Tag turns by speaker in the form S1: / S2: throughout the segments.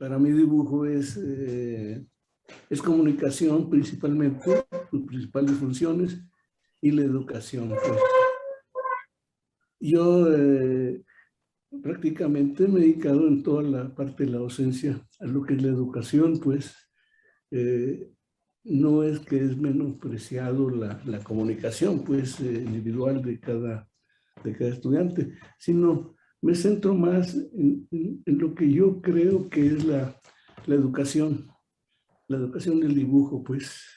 S1: Para mí dibujo es comunicación principalmente, sus principales funciones, y la educación. Pues. Yo prácticamente me he dedicado en toda la parte de la docencia a lo que es la educación, pues no es que es menospreciado la comunicación pues, individual de cada estudiante, sino me centro más en lo que yo creo que es la educación del dibujo, pues.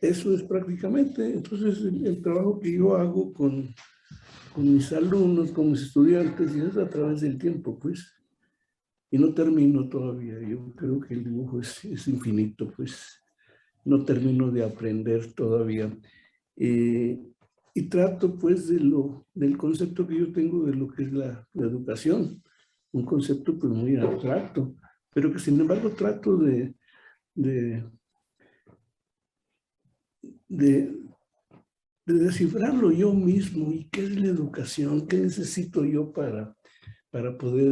S1: Eso es prácticamente, entonces, el trabajo que yo hago con mis alumnos, con mis estudiantes, y es a través del tiempo, pues. Y no termino todavía, yo creo que el dibujo es infinito, pues. No termino de aprender todavía. Y trato, pues, del concepto que yo tengo de lo que es la educación. Un concepto, pues, muy abstracto, pero que, sin embargo, trato de, de descifrarlo yo mismo. ¿Y qué es la educación? ¿Qué necesito yo para poder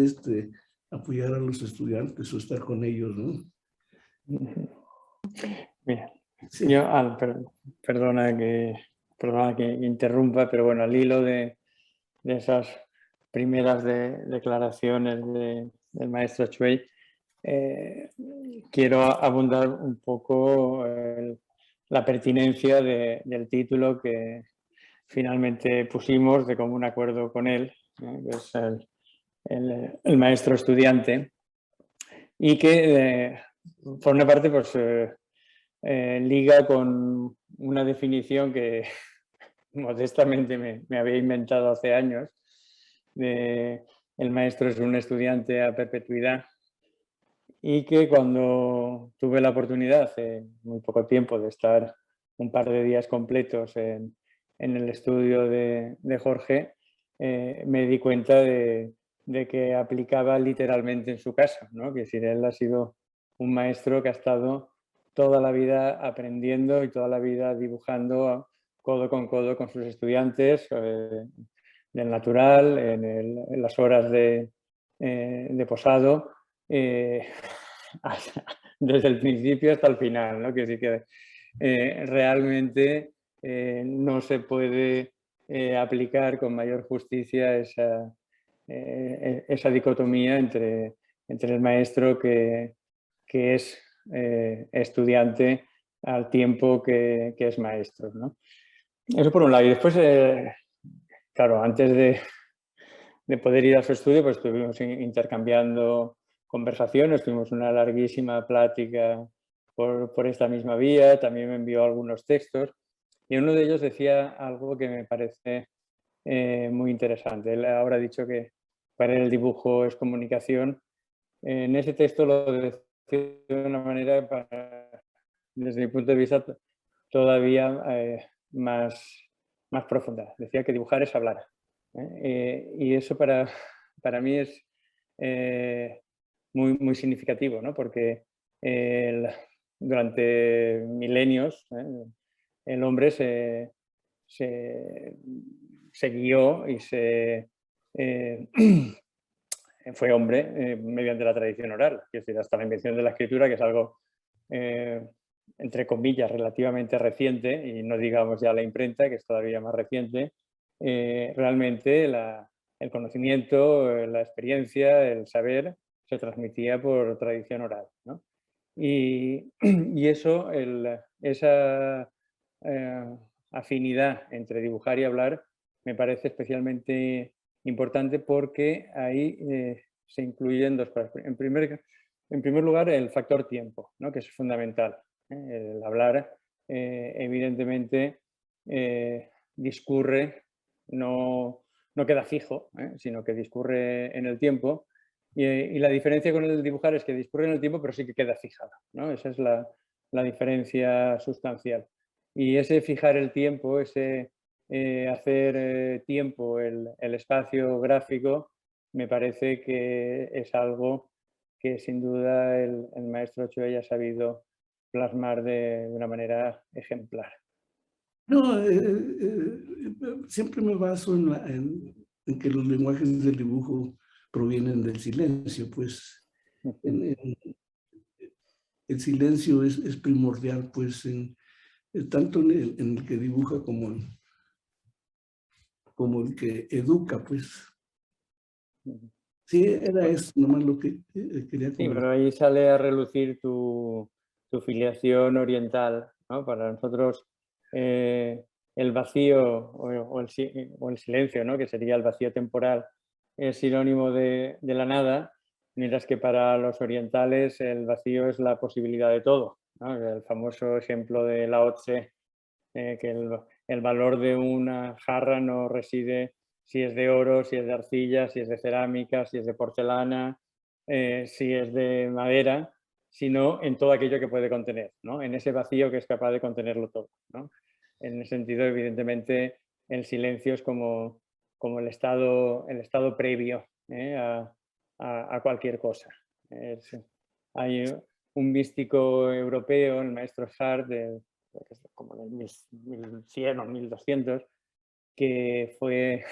S1: apoyar a los estudiantes o estar con ellos, ¿no?
S2: Bien.
S1: Sí.
S2: Yo, perdona que interrumpa, pero bueno, al hilo de esas primeras declaraciones del maestro Chuey, quiero abundar un poco la pertinencia del título que finalmente pusimos de común acuerdo con él, que es el maestro estudiante, y que por una parte pues liga con una definición que modestamente me había inventado hace años, de el maestro es un estudiante a perpetuidad, y que cuando tuve la oportunidad hace muy poco tiempo de estar un par de días completos en el estudio de Jorge, me di cuenta de que aplicaba literalmente en su casa, ¿no? Que si él ha sido un maestro que ha estado toda la vida aprendiendo y toda la vida dibujando codo con sus estudiantes, del natural, en las horas de posado, desde el principio hasta el final, ¿no? Que sí que realmente no se puede aplicar con mayor justicia esa dicotomía entre el maestro que es estudiante al tiempo que es maestro, ¿no? Eso por un lado. Y después, claro, antes de poder ir a su estudio, pues estuvimos intercambiando conversaciones, tuvimos una larguísima plática por esta misma vía, también me envió algunos textos y uno de ellos decía algo que me parece muy interesante. Él ahora ha dicho que para él el dibujo es comunicación. En ese texto lo decía de una manera, desde mi punto de vista, todavía más profunda. Decía que dibujar es hablar. Y eso para mí es muy significativo, ¿no? Porque durante milenios el hombre se guió y fue hombre mediante la tradición oral, es decir, hasta la invención de la escritura, que es algo entre comillas relativamente reciente, y no digamos ya la imprenta, que es todavía más reciente. Realmente el conocimiento, la experiencia, el saber se transmitía por tradición oral, ¿no? Y eso, esa afinidad entre dibujar y hablar me parece especialmente importante porque ahí se incluyen dos cosas. En primer lugar, el factor tiempo, ¿no? Que es fundamental. El hablar, evidentemente, discurre, no queda fijo, sino que discurre en el tiempo. Y la diferencia con el dibujar es que discurre en el tiempo, pero sí que queda fijado, ¿no? Esa es la diferencia sustancial. Y ese fijar el tiempo, ese hacer tiempo, el espacio gráfico, me parece que es algo que sin duda el maestro Chuey ha sabido plasmar de una manera ejemplar.
S1: No, siempre me baso en que los lenguajes del dibujo provienen del silencio, pues el silencio es primordial, pues tanto en el que dibuja como el que educa, pues. Sí, era eso, nomás lo que quería
S2: Sí,
S1: comentar.
S2: pero ahí sale a relucir tu filiación oriental, ¿no? Para nosotros el vacío o el silencio, ¿no? Que sería el vacío temporal, es sinónimo de la nada, mientras que para los orientales el vacío es la posibilidad de todo, ¿no? El famoso ejemplo de Lao Tse, que el valor de una jarra no reside si es de oro, si es de arcilla, si es de cerámica, si es de porcelana, si es de madera, sino en todo aquello que puede contener, ¿no? En ese vacío que es capaz de contenerlo todo, ¿no? En ese sentido, evidentemente, el silencio es como el estado previo a cualquier cosa. Hay un místico europeo, el maestro Sartre, como en el 1100 o 1200, que fue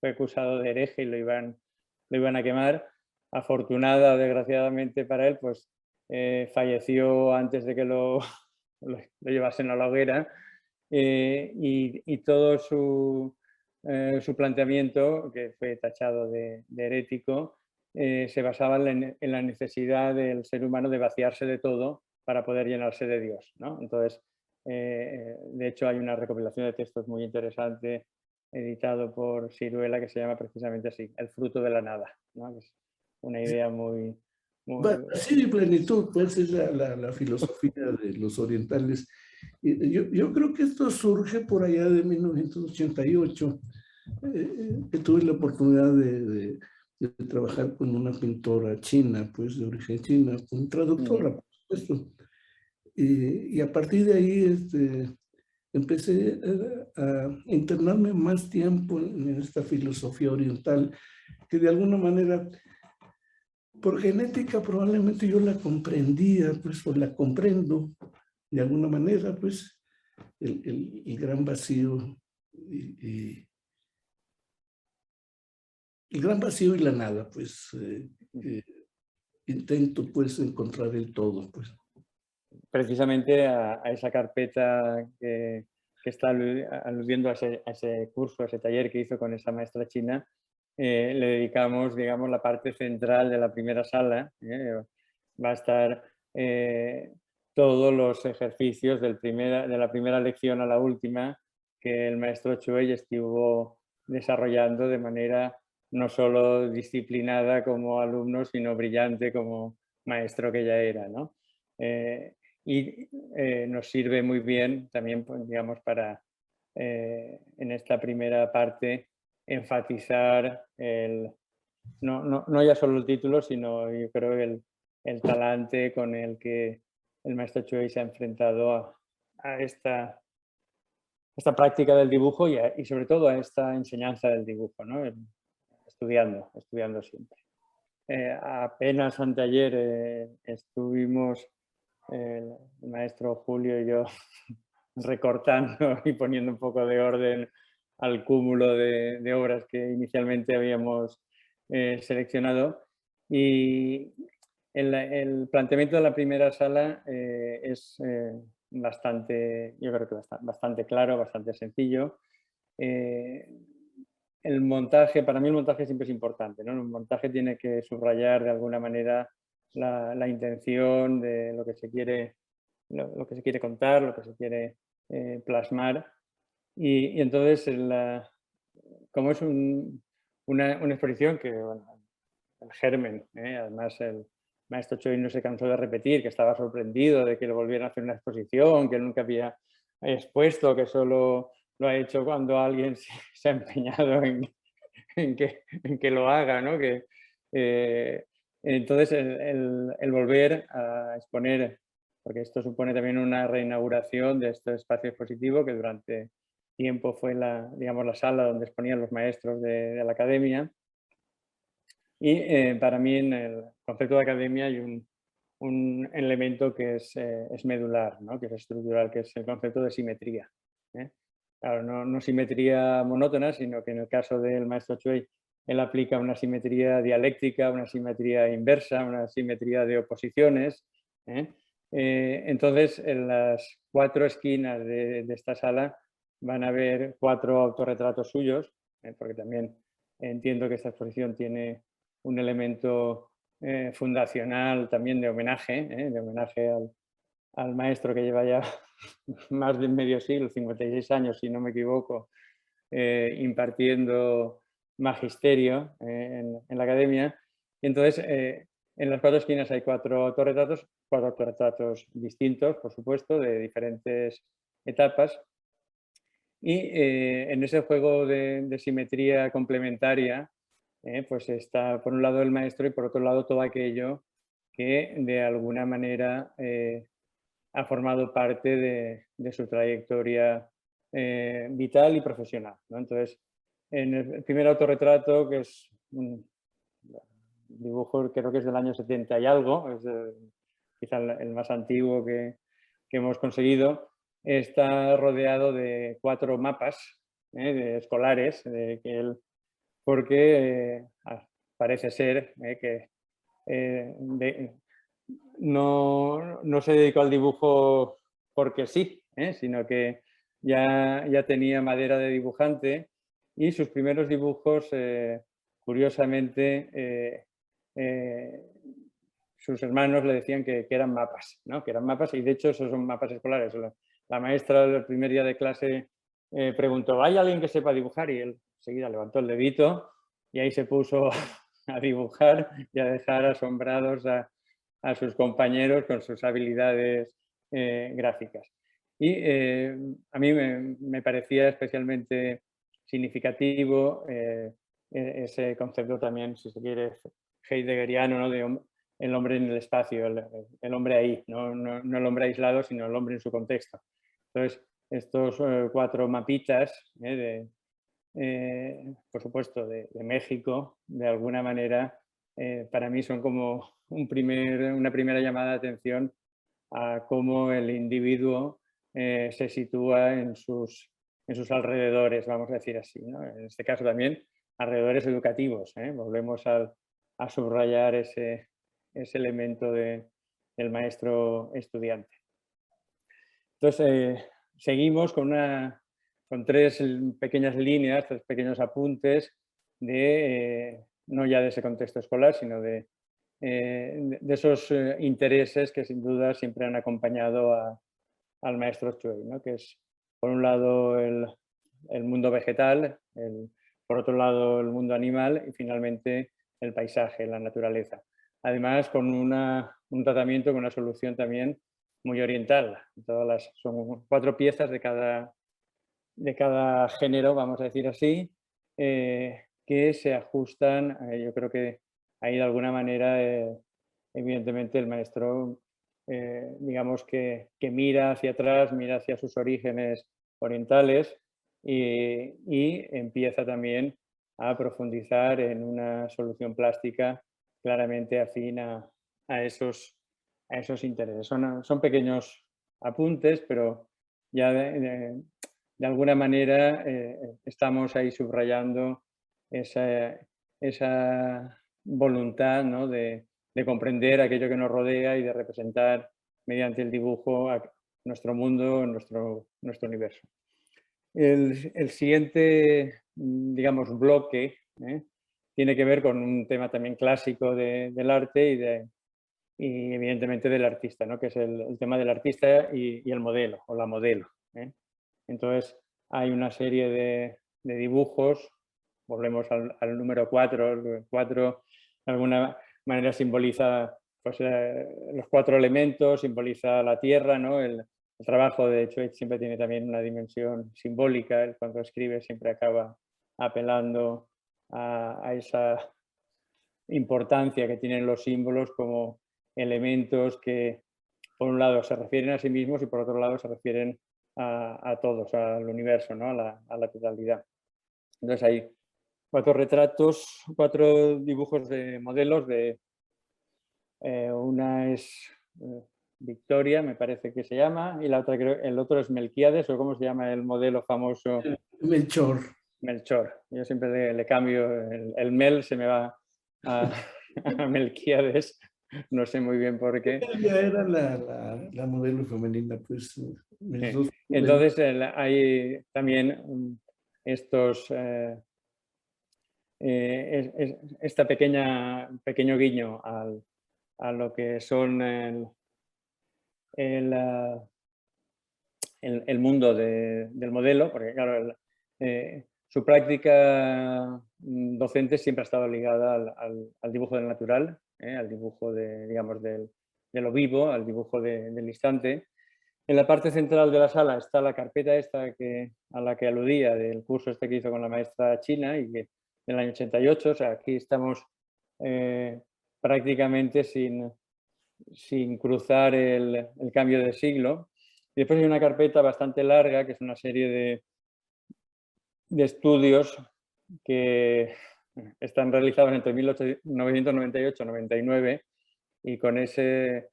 S2: acusado de hereje y lo iban a quemar. Afortunada o desgraciadamente para él, pues falleció antes de que lo llevasen a la hoguera, y todo su planteamiento, que fue tachado de herético, se basaba en la necesidad del ser humano de vaciarse de todo para poder llenarse de Dios, ¿no? Entonces, de hecho, hay una recopilación de textos muy interesante editado por Siruela que se llama precisamente así, El fruto de la nada, ¿no? Es una idea muy...
S1: Sí, plenitud, pues es la filosofía de los orientales. Yo creo que esto surge por allá de 1988, que tuve la oportunidad de trabajar con una pintora china, pues de origen china, con traductora, por supuesto. Y a partir de ahí empecé a internarme más tiempo en esta filosofía oriental, que de alguna manera, por genética probablemente yo la comprendía, pues, o la comprendo de alguna manera, pues, el gran vacío el gran vacío y la nada, pues, intento, pues, encontrar el todo, pues.
S2: Precisamente a esa carpeta que está aludiendo a ese curso, a ese taller que hizo con esa maestra china, le dedicamos, digamos, la parte central de la primera sala. Va a estar todos los ejercicios de la primera lección a la última que el maestro Chuey estuvo desarrollando de manera no solo disciplinada como alumno, sino brillante como maestro que ya era, ¿no? Y nos sirve muy bien también, pues, digamos, para en esta primera parte enfatizar no ya solo el título, sino yo creo el talante con el que el maestro Chuey se ha enfrentado a esta práctica del dibujo y sobre todo a esta enseñanza del dibujo, ¿no? Estudiando siempre. Apenas anteayer estuvimos el maestro Julio y yo recortando y poniendo un poco de orden al cúmulo de obras que inicialmente habíamos seleccionado. Y el planteamiento de la primera sala es bastante, yo creo que bastante claro, bastante sencillo. El montaje, para mí el montaje siempre es importante, ¿no? El montaje tiene que subrayar de alguna manera la intención de lo que se quiere contar, lo que se quiere plasmar. Y entonces, como es una exposición que, bueno, el germen, además el maestro Choi no se cansó de repetir que estaba sorprendido de que le volvieran a hacer una exposición, que nunca había expuesto, que solo lo ha hecho cuando alguien se ha empeñado en que lo haga, ¿no? Entonces, el volver a exponer, porque esto supone también una reinauguración de este espacio expositivo que durante tiempo fue digamos, la sala donde exponían los maestros de la academia. Y para mí en el concepto de academia hay un elemento que es medular, ¿no? Que es estructural, que es el concepto de simetría. Claro, no simetría monótona, sino que en el caso del maestro Chuey él aplica una simetría dialéctica, una simetría inversa, una simetría de oposiciones. Entonces, en las 4 esquinas de esta sala van a haber 4 autorretratos suyos, porque también entiendo que esta exposición tiene un elemento fundacional también de homenaje al maestro que lleva ya más de medio siglo, 56 años, si no me equivoco, impartiendo magisterio en la academia. Y entonces, en las 4 esquinas hay 4 autorretratos distintos, por supuesto, de diferentes etapas. Y en ese juego de simetría complementaria, pues está por un lado el maestro y por otro lado todo aquello que de alguna manera ha formado parte de su trayectoria vital y profesional, ¿no? Entonces, en el primer autorretrato, que es un dibujo, creo que es del año 70 y algo, es quizá el más antiguo que hemos conseguido, está rodeado de 4 mapas de escolares, porque parece ser que no se dedicó al dibujo porque sí, sino que ya tenía madera de dibujante y sus primeros dibujos, curiosamente, sus hermanos le decían que eran mapas, ¿no? Que eran mapas, y de hecho esos son mapas escolares. La maestra el primer día de clase preguntó, ¿hay alguien que sepa dibujar? Y él enseguida levantó el dedito y ahí se puso a dibujar y a dejar asombrados a sus compañeros con sus habilidades gráficas. Y a mí me parecía especialmente significativo ese concepto también, si se quiere, heideggeriano, ¿no? De el hombre en el espacio, el hombre ahí, no el hombre aislado, sino el hombre en su contexto. Entonces, estos 4 mapitas, por supuesto, de México, de alguna manera, para mí son como una primera llamada de atención a cómo el individuo se sitúa en sus alrededores, vamos a decir así, ¿no? En este caso también alrededores educativos. Volvemos a subrayar ese elemento del maestro estudiante. Entonces, seguimos con 3 pequeñas líneas, 3 pequeños apuntes no ya de ese contexto escolar, sino de esos intereses que sin duda siempre han acompañado al maestro Chuey, ¿no? Que es, por un lado, el mundo vegetal, por otro lado, el mundo animal y finalmente el paisaje, la naturaleza. Además, con un tratamiento, con una solución también muy oriental. Son 4 piezas de cada género, vamos a decir así, que se ajustan. Yo creo que ahí de alguna manera, evidentemente, el maestro, digamos que mira hacia atrás, mira hacia sus orígenes orientales y empieza también a profundizar en una solución plástica claramente afín a esos intereses. Son pequeños apuntes, pero ya de alguna manera estamos ahí subrayando esa voluntad, ¿no? de comprender aquello que nos rodea y de representar mediante el dibujo a nuestro mundo, nuestro universo. El siguiente, digamos, bloque tiene que ver con un tema también clásico del arte y evidentemente del artista, ¿no? Que es el tema del artista y el modelo o la modelo. Entonces, hay una serie de dibujos, volvemos al número 4, el 4 de alguna manera simboliza pues, los 4 elementos, simboliza la tierra, ¿no? El trabajo de Chuech siempre tiene también una dimensión simbólica, él cuando escribe siempre acaba apelando a esa importancia que tienen los símbolos como elementos que por un lado se refieren a sí mismos y por otro lado se refieren a todos, al universo, ¿no? a la totalidad. Entonces hay 4 retratos, 4 dibujos de modelos una es Victoria, me parece que se llama, y la otra el otro es Melquíades, o cómo se llama el modelo famoso.
S1: Melchor.
S2: Melchor. Yo siempre le cambio, el Mel se me va a, a Melquíades, no sé muy bien por qué.
S1: Ella era la modelo femenina, pues mis dos modelos.
S2: Entonces hay también estos, esta pequeño guiño a lo que son el, ah, el mundo del modelo, porque claro, su práctica docente siempre ha estado ligada al dibujo del natural, al dibujo digamos, de lo vivo, al dibujo del instante. En la parte central de la sala está la carpeta esta a la que aludía del curso este que hizo con la maestra china y que del año 88, o sea, aquí estamos prácticamente sin cruzar el cambio de siglo. Y después hay una carpeta bastante larga, que es una serie de estudios que están realizados entre 1998 y 99 y con ese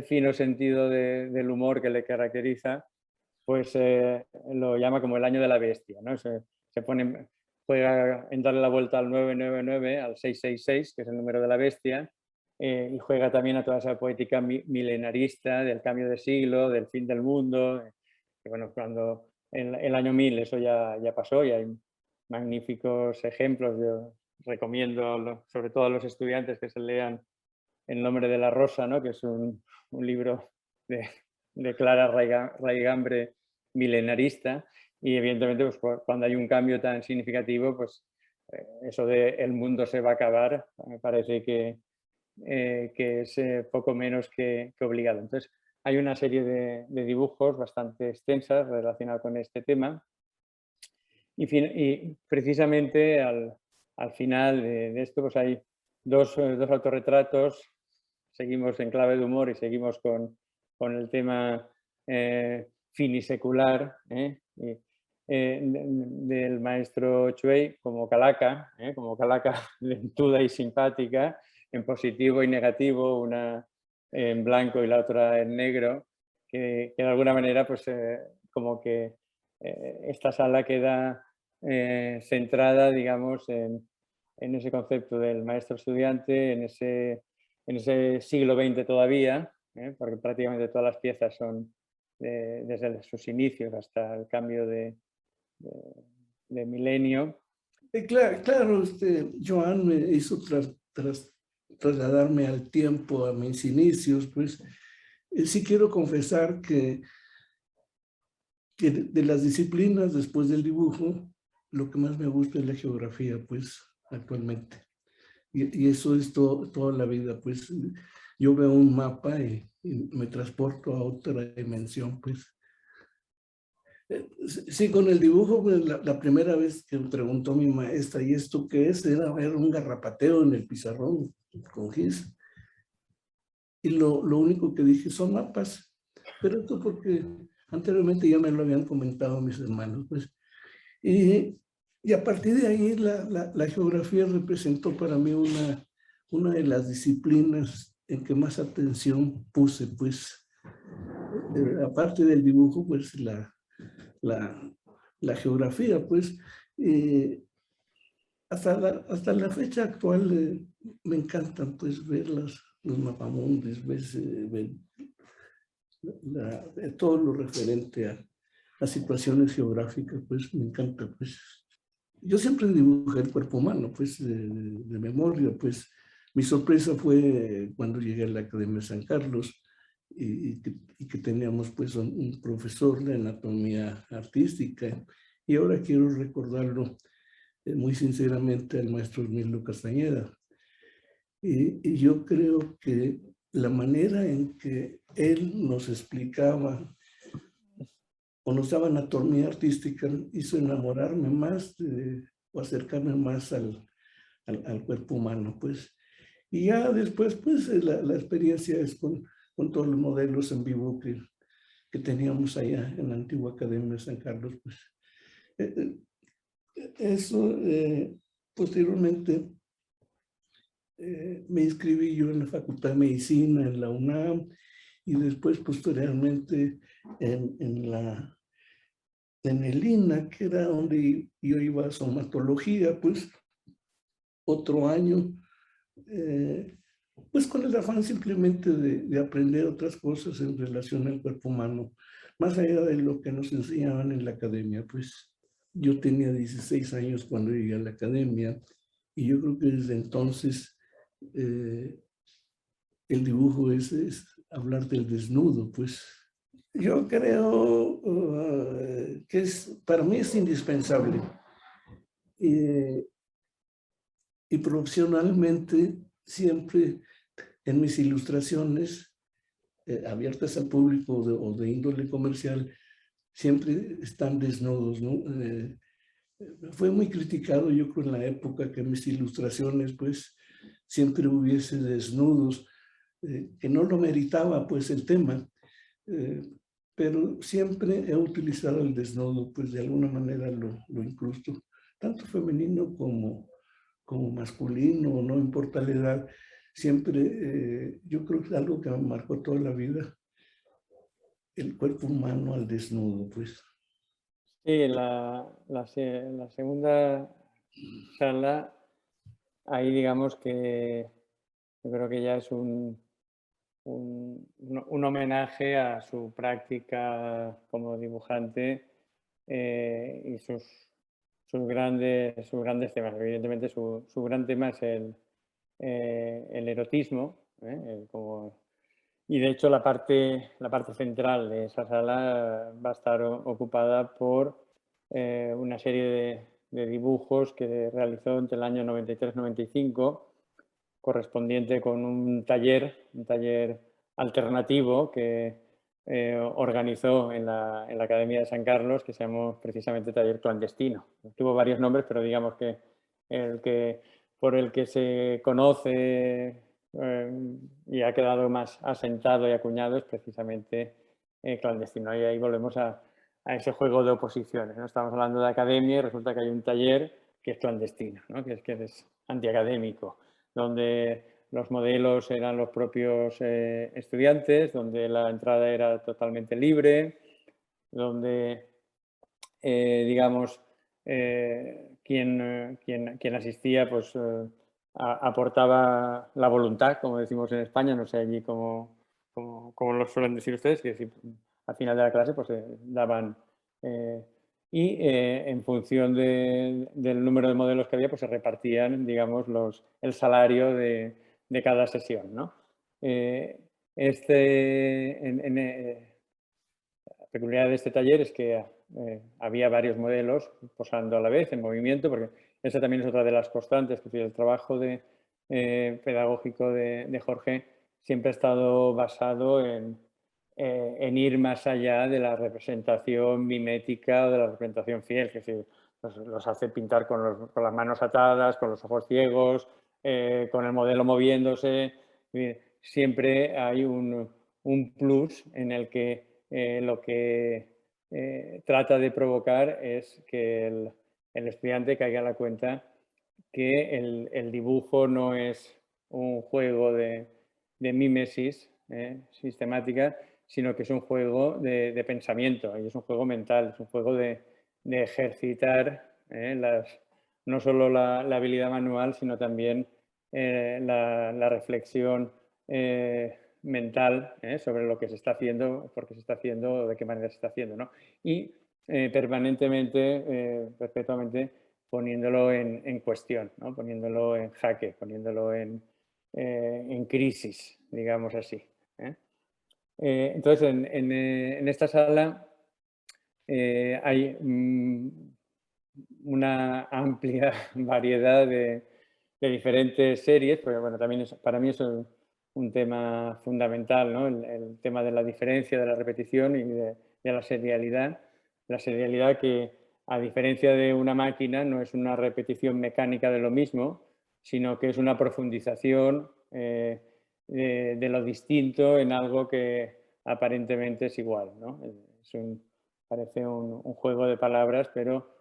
S2: fino sentido del humor que le caracteriza, pues lo llama como el año de la bestia, ¿no? Juega en darle la vuelta al 999, al 666, que es el número de la bestia, y juega también a toda esa poética milenarista del cambio de siglo, del fin del mundo. Que, bueno, cuando en el año 1000 eso ya pasó y hay magníficos ejemplos. Yo recomiendo, sobre todo a los estudiantes, que se lean El nombre de la rosa, ¿no? Que es un libro de clara raigambre milenarista y evidentemente pues, cuando hay un cambio tan significativo, pues eso de el mundo se va a acabar, me parece que es poco menos que obligado. Entonces hay una serie de dibujos bastante extensas relacionadas con este tema y precisamente al final de esto pues hay dos autorretratos. Seguimos en clave de humor y seguimos con el tema finisecular del maestro Chuey como calaca lentuda y simpática, en positivo y negativo, una en blanco y la otra en negro, que de alguna manera pues como que esta sala queda centrada, digamos, en ese concepto del maestro-estudiante, en ese siglo XX todavía, porque prácticamente todas las piezas son desde sus inicios hasta el cambio de milenio.
S1: Claro, Joan me hizo trasladarme al tiempo, a mis inicios, pues sí quiero confesar que de las disciplinas después del dibujo, lo que más me gusta es la geografía, pues actualmente. Y eso es toda la vida, pues yo veo un mapa y me transporto a otra dimensión, pues. Sí, con el dibujo, pues, la primera vez que me preguntó mi maestra, ¿y esto qué es? Era ver un garrapateo en el pizarrón con gis. Y lo único que dije son mapas. Pero esto porque anteriormente ya me lo habían comentado mis hermanos, pues. Y a partir de ahí la geografía representó para mí una de las disciplinas en que más atención puse, pues. Aparte del dibujo, pues la geografía, pues. Hasta la fecha actual me encantan, pues, ver los mapamundis, ver todo lo referente a situaciones geográficas, pues me encanta, pues. Yo siempre dibujé el cuerpo humano, pues, de memoria, pues. Mi sorpresa fue cuando llegué a la Academia de San Carlos y que teníamos, pues, un profesor de anatomía artística. Y ahora quiero recordarlo muy sinceramente al maestro Emilio Castañeda. Y yo creo que la manera en que él nos explicaba o nos daba anatomía artística hizo enamorarme más o acercarme más al cuerpo humano, pues. Y ya después, pues, la experiencia es con todos los modelos en vivo que teníamos allá en la antigua Academia de San Carlos, pues. Eso, posteriormente, me inscribí yo en la Facultad de Medicina, en la UNAM, y después, posteriormente, en la en el INA, que era donde yo iba a somatología, pues otro año, pues con el afán simplemente de aprender otras cosas en relación al cuerpo humano, más allá de lo que nos enseñaban en la academia. Pues yo tenía 16 años cuando llegué a la academia y yo creo que desde entonces el dibujo es hablar del desnudo, pues. Yo creo que para mí es indispensable. Y profesionalmente siempre en mis ilustraciones abiertas al público o de índole comercial, siempre están desnudos, ¿no? Fue muy criticado, yo creo, en la época que mis ilustraciones, pues, siempre hubiese desnudos, que no lo meritaba, pues, el tema, pero siempre he utilizado el desnudo, pues, de alguna manera lo incrusto, tanto femenino como masculino, no importa la edad, siempre, yo creo que es algo que me marcó toda la vida, el cuerpo humano al desnudo, pues.
S2: Sí, la segunda sala, ahí digamos que yo creo que ya es un homenaje a su práctica como dibujante y sus grandes temas. Evidentemente su gran tema es el erotismo, y de hecho la parte central de esa sala va a estar ocupada por una serie de dibujos que realizó entre el año 93-95, correspondiente con un taller alternativo que organizó en la Academia de San Carlos, que se llamó precisamente Taller Clandestino. Tuvo varios nombres, pero digamos que por el que se conoce y ha quedado más asentado y acuñado es precisamente clandestino. Y ahí volvemos a ese juego de oposiciones, ¿no? Estamos hablando de academia y resulta que hay un taller que es clandestino, ¿no? que es antiacadémico, donde los modelos eran los propios estudiantes, donde la entrada era totalmente libre, donde, digamos, quien asistía pues, aportaba la voluntad, como decimos en España, no sé allí cómo lo suelen decir ustedes, que si, al final de la clase pues daban... en función del número de modelos que había, pues se repartían, digamos, el salario de cada sesión, ¿no? La peculiaridad de este taller es que había varios modelos posando a la vez, en movimiento, porque esa también es otra de las constantes, que el trabajo pedagógico de Jorge siempre ha estado basado en ir más allá de la representación mimética o de la representación fiel, que es decir, los hace pintar con las manos atadas, con los ojos ciegos, con el modelo moviéndose. Siempre hay un plus en el que lo que trata de provocar es que el estudiante caiga en la cuenta que el dibujo no es un juego de mímesis sistemática, sino que es un juego de pensamiento y es un juego mental, es un juego de ejercitar no solo la habilidad manual, sino también la reflexión mental sobre lo que se está haciendo, por qué se está haciendo, de qué manera se está haciendo, ¿no? Y permanentemente, perpetuamente, poniéndolo en cuestión, ¿no? Poniéndolo en jaque, poniéndolo en crisis, digamos así. Entonces, en esta sala hay una amplia variedad de diferentes series, porque bueno, también para mí es un tema fundamental, ¿no? El tema de la diferencia, de la repetición y de la serialidad. La serialidad que, a diferencia de una máquina, no es una repetición mecánica de lo mismo, sino que es una profundización de lo distinto en algo que aparentemente es igual, ¿no? Parece un juego de palabras, pero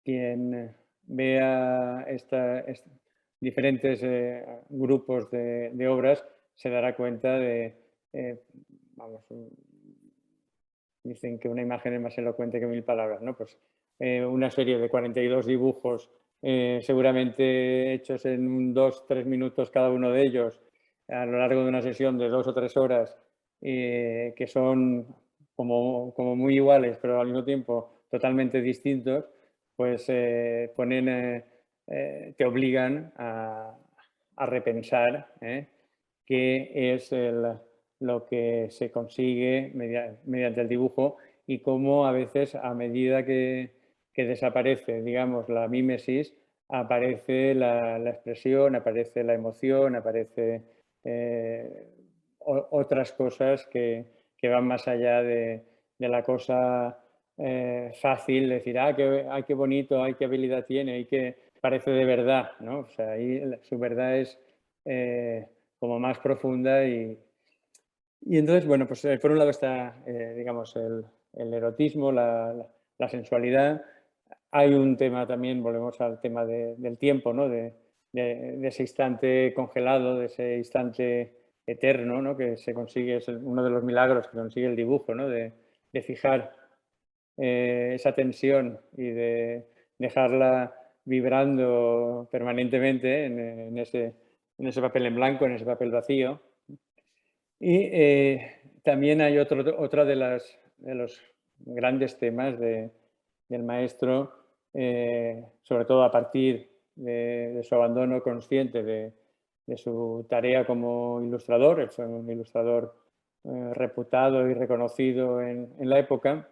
S2: quien vea diferentes grupos de obras se dará cuenta de dicen que una imagen es más elocuente que 1000 palabras, ¿no? Pues una serie de 42 dibujos, seguramente hechos en 2-3 minutos cada uno de ellos, a lo largo de una sesión de 2 o 3 horas, que son como muy iguales, pero al mismo tiempo totalmente distintos, pues te obligan a repensar qué es lo que se consigue mediante el dibujo y cómo a veces, a medida que desaparece, digamos, la mímesis, aparece la expresión, aparece la emoción, aparece otras cosas que van más allá de la cosa fácil, decir, ay, qué bonito, ay, qué habilidad tiene, ay, que parece de verdad, ¿no? O sea, ahí su verdad es como más profunda y entonces, bueno, pues por un lado está, digamos, el erotismo, la sensualidad. Hay un tema también, volvemos al tema del tiempo, ¿no? De ese instante congelado, de ese instante eterno, ¿no? Que se consigue, es uno de los milagros que consigue el dibujo, ¿no? De fijar esa tensión y de dejarla vibrando permanentemente en ese papel en blanco, en ese papel vacío. Y también hay otra de los grandes temas del maestro, sobre todo a partir de su abandono consciente de su tarea como ilustrador. Él fue un ilustrador reputado y reconocido en la época,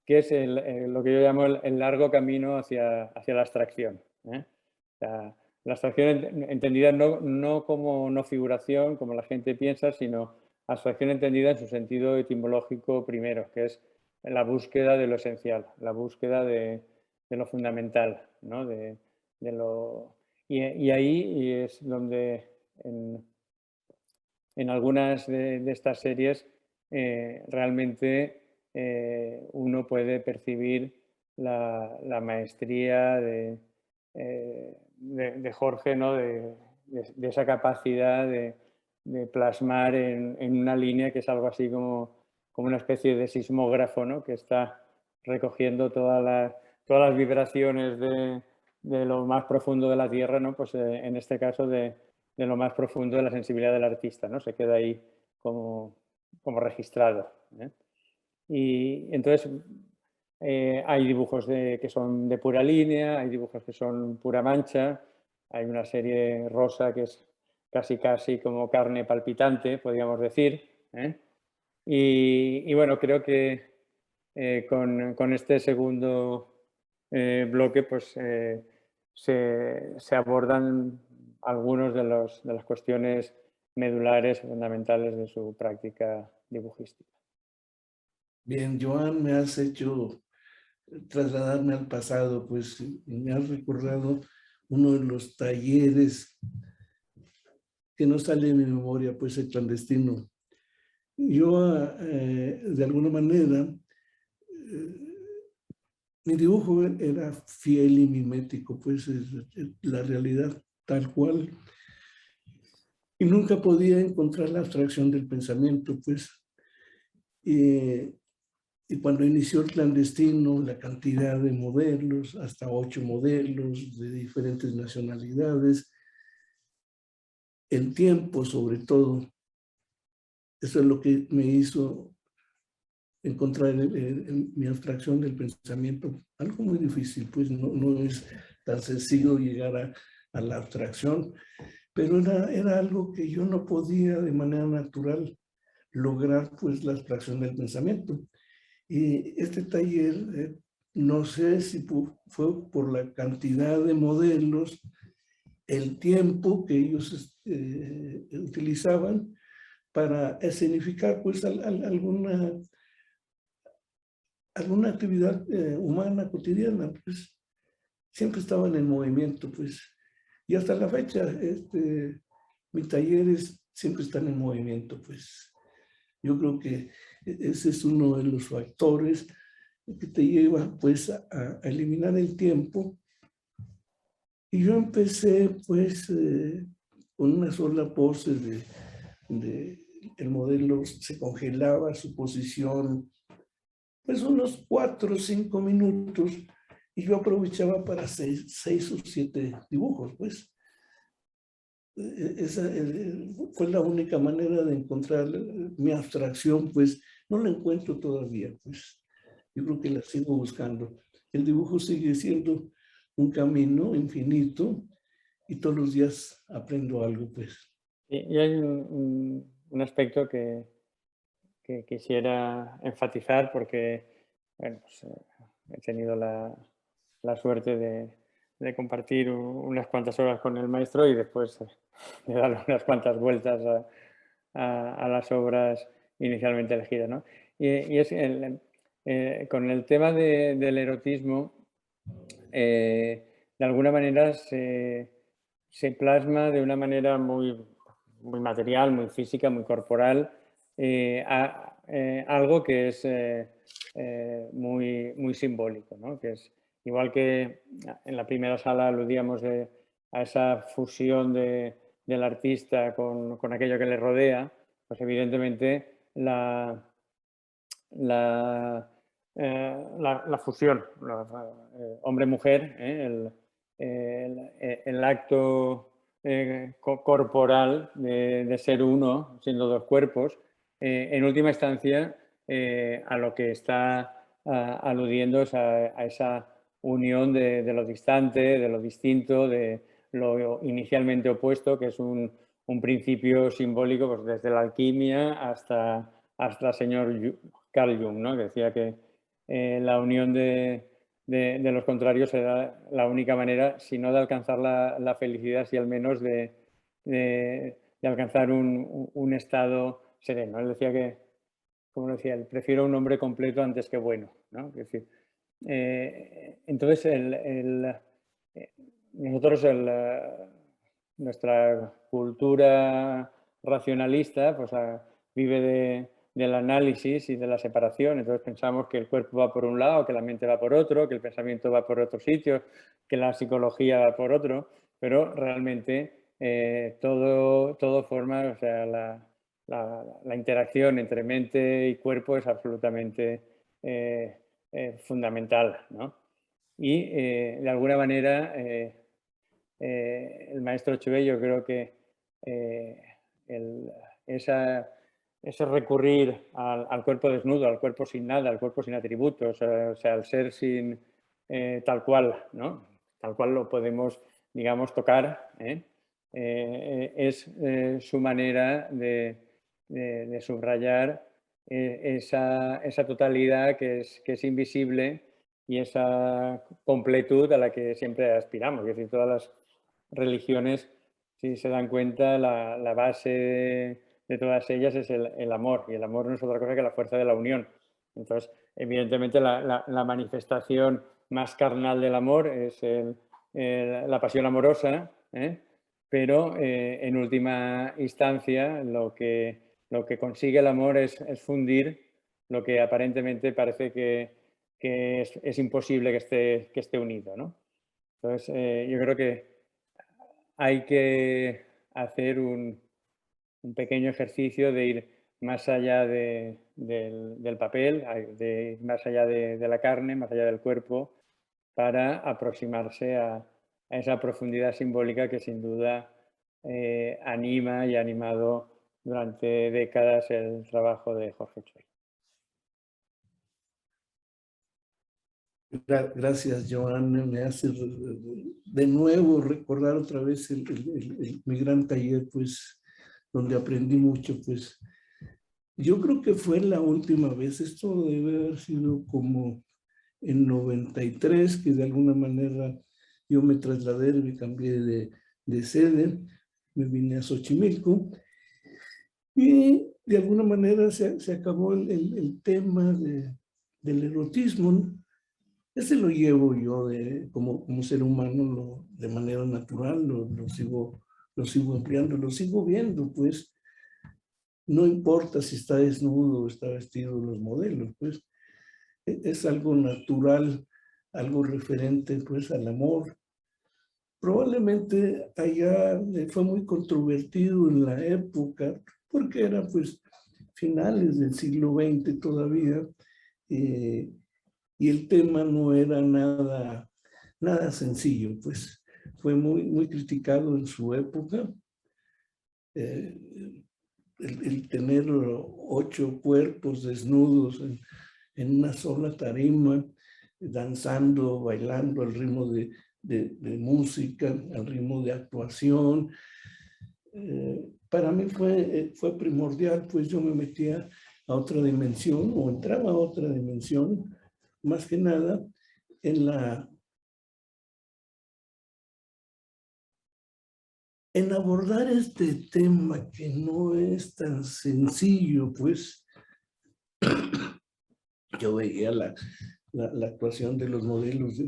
S2: que es lo que yo llamo el largo camino hacia la abstracción. La abstracción entendida no como no figuración, como la gente piensa, sino abstracción entendida en su sentido etimológico primero, que es la búsqueda de lo esencial, la búsqueda de lo fundamental, ¿no? Y ahí es donde en algunas de estas series realmente uno puede percibir la maestría de Jorge, ¿no? de esa capacidad de plasmar en una línea que es algo así como una especie de sismógrafo, ¿no? Que está recogiendo todas las vibraciones de lo más profundo de la Tierra, ¿no? Pues en este caso de lo más profundo de la sensibilidad del artista, ¿no? Se queda ahí como registrado. Y entonces hay dibujos que son de pura línea, hay dibujos que son pura mancha, hay una serie rosa que es casi como carne palpitante, podríamos decir. Y bueno, creo que con este segundo bloque pues se abordan algunos de las cuestiones medulares fundamentales de su práctica dibujística.
S1: Bien, Joan, me has hecho trasladarme al pasado, pues me has recordado uno de los talleres que no sale de mi memoria, pues el clandestino. Yo, de alguna manera, mi dibujo era fiel y mimético, pues es la realidad tal cual. Y nunca podía encontrar la abstracción del pensamiento, pues. Y cuando inició el clandestino, la cantidad de modelos, hasta 8 modelos de diferentes nacionalidades, el tiempo sobre todo, eso es lo que me hizo encontrar mi abstracción del pensamiento, algo muy difícil, pues no es tan sencillo llegar a la abstracción, pero era algo que yo no podía de manera natural lograr, pues la abstracción del pensamiento. Y este taller, no sé si fue por la cantidad de modelos, el tiempo que ellos utilizaban para escenificar pues alguna actividad humana cotidiana, pues siempre estaban en movimiento, pues. Y hasta la fecha, mis talleres siempre están en movimiento, pues. Yo creo que ese es uno de los factores que te lleva, pues, a eliminar el tiempo. Y yo empecé, pues, con una sola pose el modelo se congelaba, su posición pues unos 4 o 5 minutos y yo aprovechaba para 6 o 7 dibujos, pues. Esa fue la única manera de encontrar mi abstracción, pues no la encuentro todavía, pues yo creo que la sigo buscando. El dibujo sigue siendo un camino infinito y todos los días aprendo algo, pues.
S2: Y hay un aspecto que quisiera enfatizar porque bueno, pues, he tenido la suerte de compartir unas cuantas horas con el maestro y después de darle unas cuantas vueltas a las obras inicialmente elegidas, ¿no? Y es con el tema del erotismo, de alguna manera se plasma de una manera muy material, muy física, muy corporal, algo que es muy simbólico, ¿no? Que es igual que en la primera sala aludíamos a esa fusión del artista con aquello que le rodea, pues evidentemente la, la fusión, hombre-mujer, el acto corporal de ser uno, siendo dos cuerpos, en última instancia a lo que está aludiendo es a esa unión de lo distante, de lo distinto, de lo inicialmente opuesto, que es un principio simbólico pues, desde la alquimia hasta el señor Carl Jung, ¿no? Que decía que la unión de los contrarios era la única manera, si no de alcanzar la felicidad, si al menos de alcanzar un estado sereno. Él decía que, como decía él, prefiero un hombre completo antes que bueno, ¿no? Es decir, entonces, nosotros, nuestra cultura racionalista, pues vive del análisis y de la separación. Entonces pensamos que el cuerpo va por un lado, que la mente va por otro, que el pensamiento va por otro sitio, que la psicología va por otro, pero realmente todo forma, o sea, la interacción entre mente y cuerpo es absolutamente fundamental, ¿no? Y de alguna manera el maestro Chubey, yo creo que ese recurrir al cuerpo desnudo, al cuerpo sin nada, al cuerpo sin atributos, o sea al ser sin tal cual, ¿no? Tal cual lo podemos, digamos, tocar, es su manera de subrayar esa totalidad que es invisible y esa completud a la que siempre aspiramos. Es decir, todas las religiones, si se dan cuenta, la base de todas ellas es el amor, y el amor no es otra cosa que la fuerza de la unión. Entonces, evidentemente, la manifestación más carnal del amor es la pasión amorosa, pero en última instancia lo que consigue el amor es fundir lo que aparentemente parece que es imposible que esté unido, ¿no? Entonces, yo creo que hay que hacer un pequeño ejercicio de ir más allá del papel, de ir más allá de la carne, más allá del cuerpo, para aproximarse a esa profundidad simbólica que sin duda anima y ha animado durante décadas el trabajo de Jorge Choi.
S1: Gracias, Joan. Me hace de nuevo recordar otra vez mi gran taller, pues, donde aprendí mucho, pues. Yo creo que fue la última vez, esto debe haber sido como en 93, que de alguna manera yo me trasladé, me cambié de sede, me vine a Xochimilco, y de alguna manera se acabó el tema del erotismo, ¿no? Ese lo llevo yo como ser humano de manera natural, lo sigo empleando, lo sigo viendo, pues. No importa si está desnudo o está vestido los modelos, pues. Es algo natural, algo referente, pues, al amor. Probablemente allá fue muy controvertido en la época, porque era, pues, finales del siglo XX todavía, y el tema no era nada sencillo, pues fue muy criticado en su época. El tener 8 cuerpos desnudos en una sola tarima, danzando, bailando al ritmo de música, al ritmo de actuación. Para mí fue primordial, pues yo me metía a otra dimensión o entraba a otra dimensión, más que nada en abordar este tema que no es tan sencillo, pues yo veía la actuación de los modelos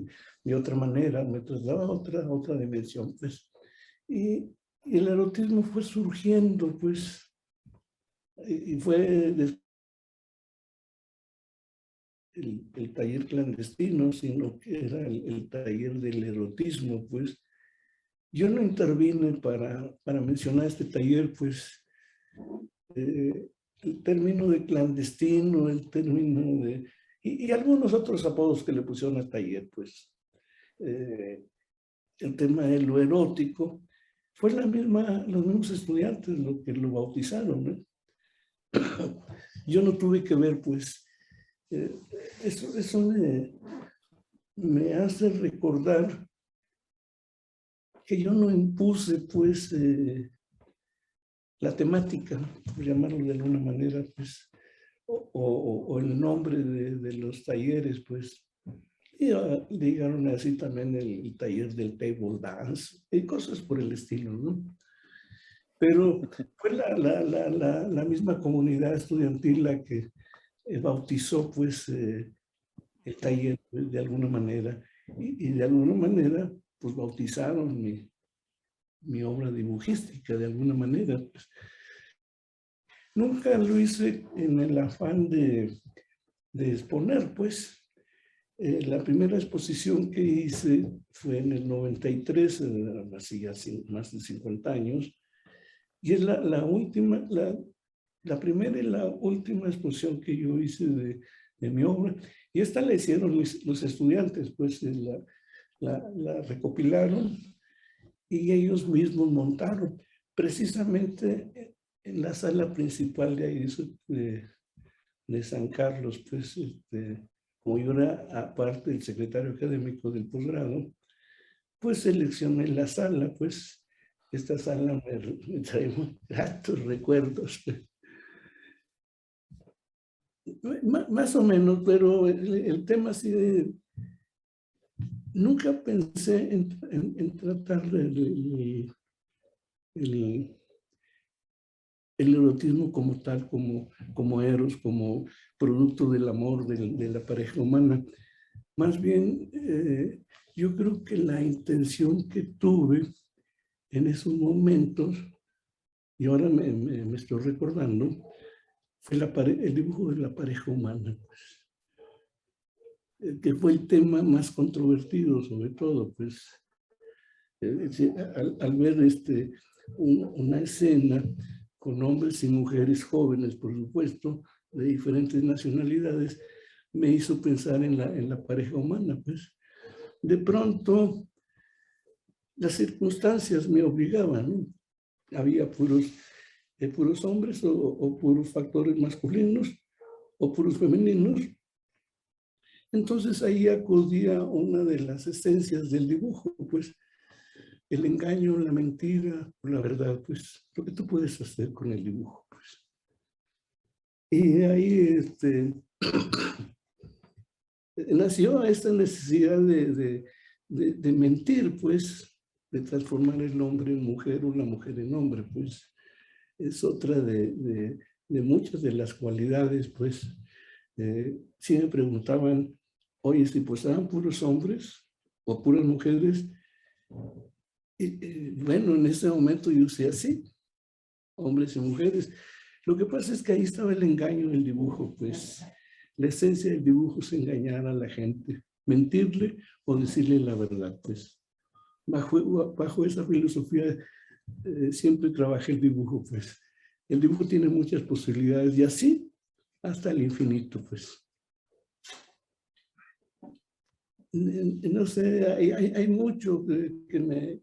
S1: de otra manera, me trasladaba a otra dimensión, pues. Y el erotismo fue surgiendo, pues, y fue el taller clandestino, sino que era el taller del erotismo, pues. Yo no intervine para mencionar este taller, pues, el término de clandestino, el término de... Y algunos otros apodos que le pusieron al taller, pues. El tema de lo erótico, fue los mismos estudiantes los que lo bautizaron, ¿no? Yo no tuve que ver, pues, eso me hace recordar que yo no impuse, pues, la temática, por llamarlo de alguna manera, pues, o el nombre de los talleres, pues. Y llegaron así también el taller del table dance y cosas por el estilo, ¿no? Pero fue la misma comunidad estudiantil la que bautizó, pues, el taller, pues, de alguna manera. Y de alguna manera, pues, bautizaron mi obra dibujística, de alguna manera. Pues. Nunca lo hice en el afán de exponer, pues. La primera exposición que hice fue en el 93, así hace más de 50 años, y es la última, la primera y la última exposición que yo hice de mi obra, y esta la hicieron los estudiantes, pues la recopilaron y ellos mismos montaron, precisamente en la sala principal de ahí de San Carlos, pues, como yo era aparte el secretario académico del posgrado, pues seleccioné la sala, pues esta sala me trae gratos recuerdos. Más o menos, pero el tema así de... Nunca pensé en tratar el erotismo como tal, como eros, como producto del amor de la pareja humana. Más bien, yo creo que la intención que tuve en esos momentos, y ahora me estoy recordando, fue el dibujo de la pareja humana, pues, que fue el tema más controvertido, sobre todo, pues, al ver una escena con hombres y mujeres jóvenes, por supuesto, de diferentes nacionalidades, me hizo pensar en la pareja humana, pues. De pronto, las circunstancias me obligaban, ¿no? Había puros hombres o puros factores masculinos o puros femeninos. Entonces ahí acudía a una de las esencias del dibujo, pues, el engaño, la mentira, la verdad, pues, lo que tú puedes hacer con el dibujo, pues. Y ahí nació esta necesidad de mentir, pues, de transformar el hombre en mujer o la mujer en hombre, pues. Es otra de muchas de las cualidades, pues. Si me preguntaban, oye, si pues eran puros hombres o puras mujeres, bueno, en ese momento yo decía sí, hombres y mujeres. Lo que pasa es que ahí estaba el engaño del dibujo, pues. La esencia del dibujo es engañar a la gente, mentirle o decirle la verdad, pues. Bajo esa filosofía siempre trabajé el dibujo, pues. El dibujo tiene muchas posibilidades y así hasta el infinito, pues. no sé, hay mucho que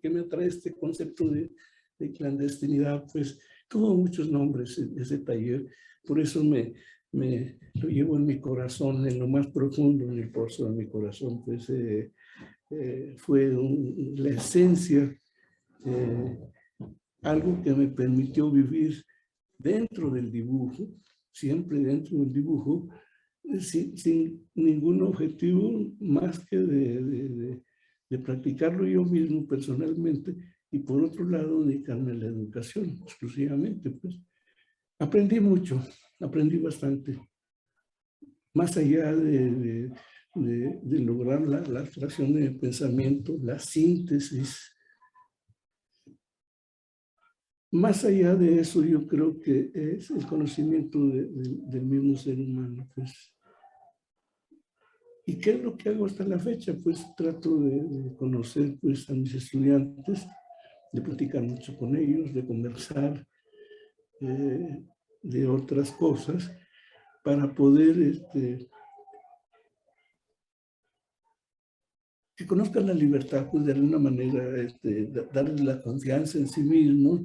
S1: me atrae este concepto de clandestinidad, pues tuvo muchos nombres ese taller, por eso me lo llevo en mi corazón, en lo más profundo, en el pozo de mi corazón, pues fue la esencia, eh, algo que me permitió vivir dentro del dibujo, siempre dentro del dibujo, sin ningún objetivo más que de practicarlo yo mismo personalmente y por otro lado dedicarme a la educación exclusivamente. Pues aprendí bastante, más allá de lograr la abstracción de pensamiento, la síntesis. Más allá de eso, yo creo que es el conocimiento del mismo ser humano, pues. ¿Y qué es lo que hago hasta la fecha? Pues trato de conocer pues, a mis estudiantes, de platicar mucho con ellos, de conversar de otras cosas, para poder que conozcan la libertad, pues de alguna manera darles la confianza en sí mismos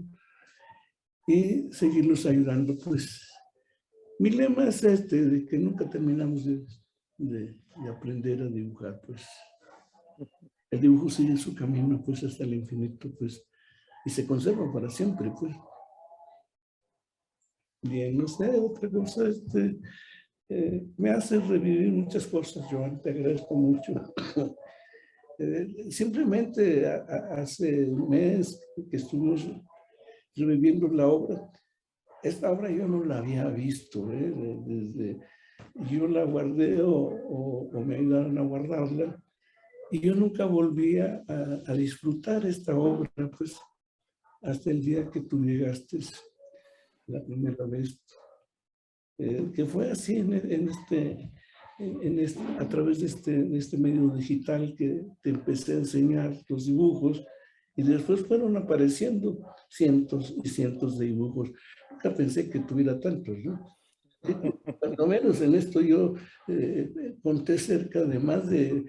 S1: y seguirlos ayudando. Pues mi lema es de que nunca terminamos de aprender a dibujar, pues. El dibujo sigue su camino, pues, hasta el infinito, pues, y se conserva para siempre, pues. Bien, no sé, otra cosa, me hace revivir muchas cosas, Joan, te agradezco mucho. Simplemente hace un mes que estuvimos reviviendo la obra. Esta obra yo no la había visto, desde yo la guardé o me ayudaron a guardarla y yo nunca volví a disfrutar esta obra, pues, hasta el día que tú llegaste la primera vez, que fue así a través de este medio digital que te empecé a enseñar los dibujos y después fueron apareciendo cientos y cientos de dibujos. Nunca pensé que tuviera tantos, ¿no? Cuando menos en esto yo conté cerca de más de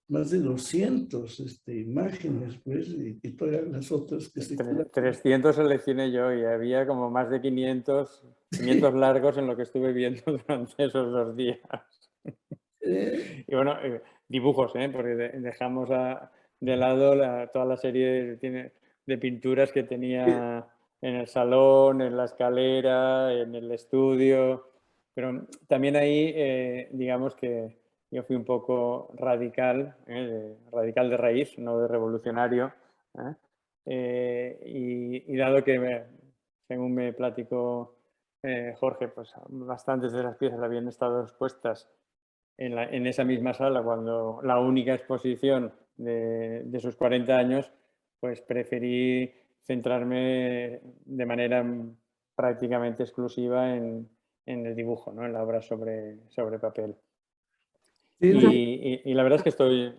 S1: 200 imágenes, pues, y todas las otras que se quedan.
S2: 300 seleccioné yo y había como más de 500 largos en lo que estuve viendo durante esos 2 días. Y bueno, dibujos, porque dejamos de lado toda la serie de pinturas que tenía en el salón, en la escalera, en el estudio. Pero también ahí, digamos que yo fui un poco radical, radical de raíz, no de revolucionario. Y dado que, según me platicó Jorge, pues bastantes de las piezas habían estado expuestas en esa misma sala cuando la única exposición de sus 40 años, pues preferí centrarme de manera prácticamente exclusiva en el dibujo, ¿no? En la obra sobre papel. Y la verdad es que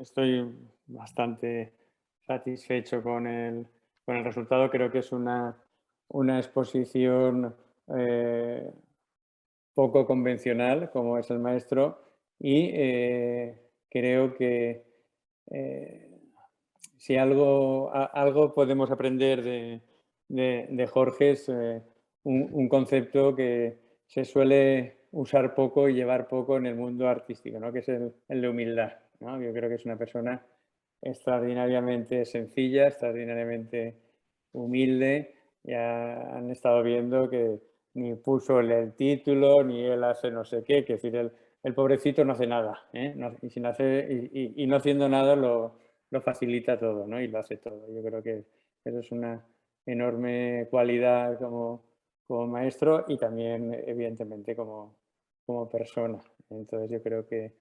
S2: estoy bastante satisfecho con el resultado. Creo que es una exposición poco convencional, como es el maestro, y creo que si algo podemos aprender de Jorge es un concepto que se suele usar poco y llevar poco en el mundo artístico, ¿no? Que es el de humildad, ¿no? Yo creo que es una persona extraordinariamente sencilla, extraordinariamente humilde. Ya han estado viendo que ni puso el título, ni él hace no sé qué, que decir, el pobrecito no hace nada, y, sin hacer, y no haciendo nada lo facilita todo, ¿no? Y lo hace todo. Yo creo que eso es una enorme cualidad como maestro y también, evidentemente, como persona. Entonces, yo creo que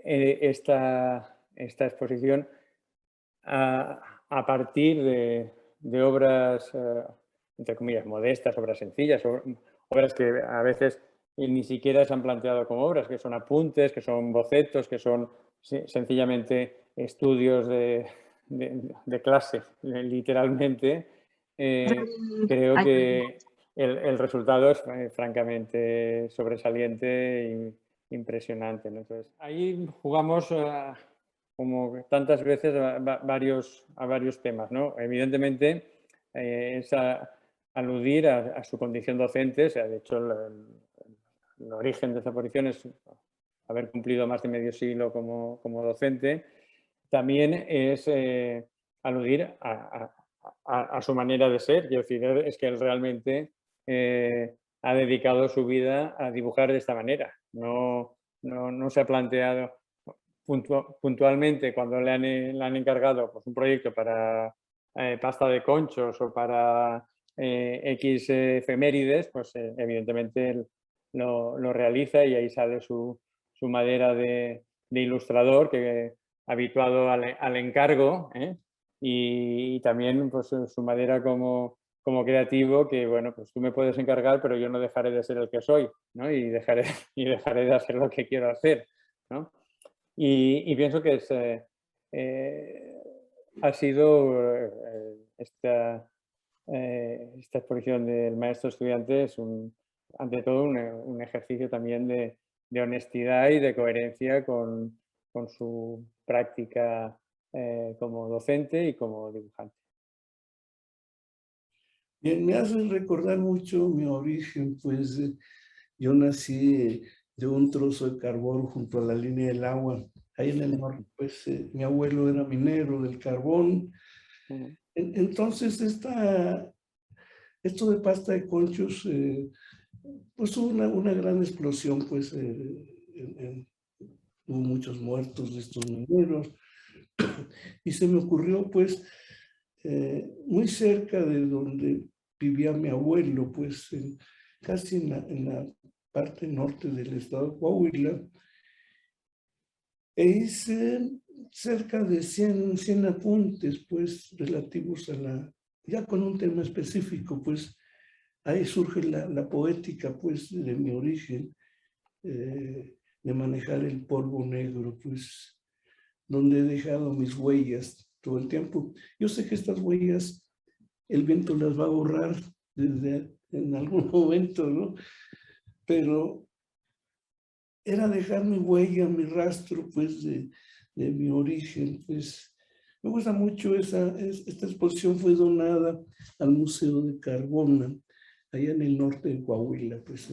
S2: esta exposición, a partir de obras, entre comillas, modestas, obras sencillas, obras que a veces ni siquiera se han planteado como obras, que son apuntes, que son bocetos, que son sencillamente estudios de clase, literalmente. Creo que el resultado es francamente sobresaliente impresionante, ¿no? Entonces, ahí jugamos como tantas veces a varios temas, ¿no? Evidentemente es aludir a su condición docente, o sea, de hecho el origen de esa aparición es haber cumplido más de medio siglo como docente. También es aludir a su manera de ser, quiero decir, es que él realmente ha dedicado su vida a dibujar de esta manera, no se ha planteado puntualmente cuando le han encargado pues, un proyecto para pasta de conchos o para X efemérides, pues evidentemente él lo realiza y ahí sale su madera de ilustrador, que habituado al encargo, y también pues, su madera como creativo, que bueno, pues tú me puedes encargar, pero yo no dejaré de ser el que soy, ¿no? Y dejaré de hacer lo que quiero hacer, ¿no? Y pienso que ha sido esta exposición del maestro-estudiante es ante todo un ejercicio también de honestidad y de coherencia con su práctica como docente y como dibujante.
S1: Bien, me hace recordar mucho mi origen, pues yo nací de un trozo de carbón junto a la línea del agua. Ahí en el norte, pues mi abuelo era minero del carbón. Entonces, esto de pasta de conchos, pues hubo una gran explosión, pues hubo muchos muertos de estos mineros. Y se me ocurrió, pues, muy cerca de donde vivía mi abuelo, pues, casi en la parte norte del estado de Coahuila, e hice cerca de 100 apuntes, pues, relativos a ya con un tema específico, pues, ahí surge la poética, pues, de mi origen, de manejar el polvo negro, pues, donde he dejado mis huellas todo el tiempo. Yo sé que estas huellas el viento las va a borrar en algún momento, ¿no? Pero era dejar mi huella, mi rastro, pues, de mi origen, pues. Me gusta mucho esta exposición, fue donada al Museo de Carbona, allá en el norte de Coahuila, pues,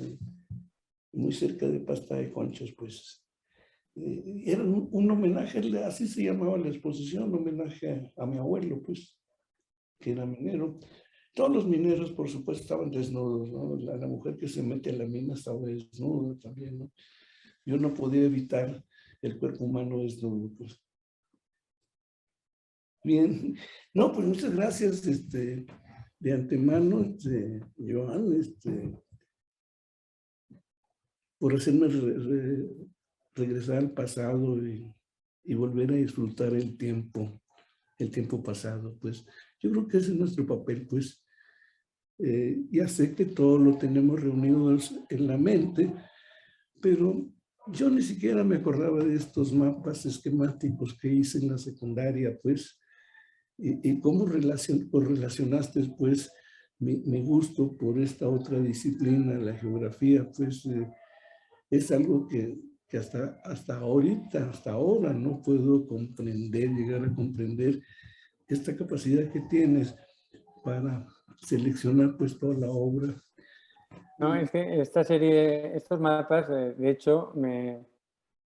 S1: muy cerca de Pasta de Conchos, pues. Era un homenaje, así se llamaba la exposición, un homenaje a mi abuelo, pues, que era minero. Todos los mineros, por supuesto, estaban desnudos, ¿no? La mujer que se mete a la mina estaba desnuda también, ¿no? Yo no podía evitar el cuerpo humano desnudo, pues. Bien, no, pues muchas gracias, de antemano, Joan, por hacerme regresar al pasado y volver a disfrutar el tiempo pasado, pues. Yo creo que ese es nuestro papel, pues. Ya sé que todo lo tenemos reunido en la mente, pero yo ni siquiera me acordaba de estos mapas esquemáticos que hice en la secundaria, pues, y cómo relacionaste, pues, mi gusto por esta otra disciplina, la geografía, pues, es algo que hasta ahorita, hasta ahora, no puedo llegar a comprender esta capacidad que tienes para seleccionar, pues, toda la obra.
S2: No, es que esta serie, estos mapas, de hecho,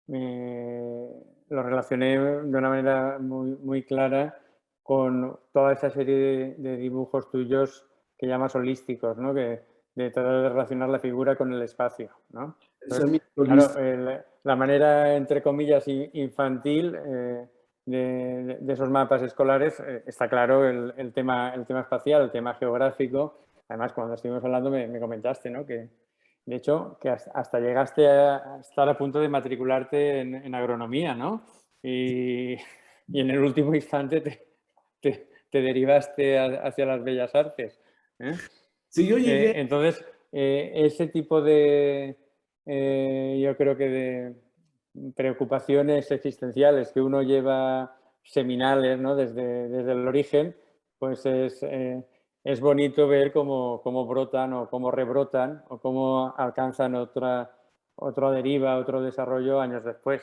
S2: lo relacioné de una manera muy clara con toda esa serie de dibujos tuyos que llamas holísticos, ¿no? De tratar de relacionar la figura con el espacio, ¿no? Entonces, claro, la manera, entre comillas, infantil de esos mapas escolares, está claro el tema espacial, el tema geográfico. Además, cuando estuvimos hablando me comentaste, ¿no? Que, de hecho, que hasta llegaste a estar a punto de matricularte en agronomía, ¿no? Y en el último instante te derivaste hacia las bellas artes.
S1: Sí, yo llegué.
S2: Entonces, ese tipo de, yo creo que de preocupaciones existenciales que uno lleva seminales, ¿no? Desde el origen, pues es bonito ver cómo brotan o cómo rebrotan o cómo alcanzan otro deriva, otro desarrollo años después.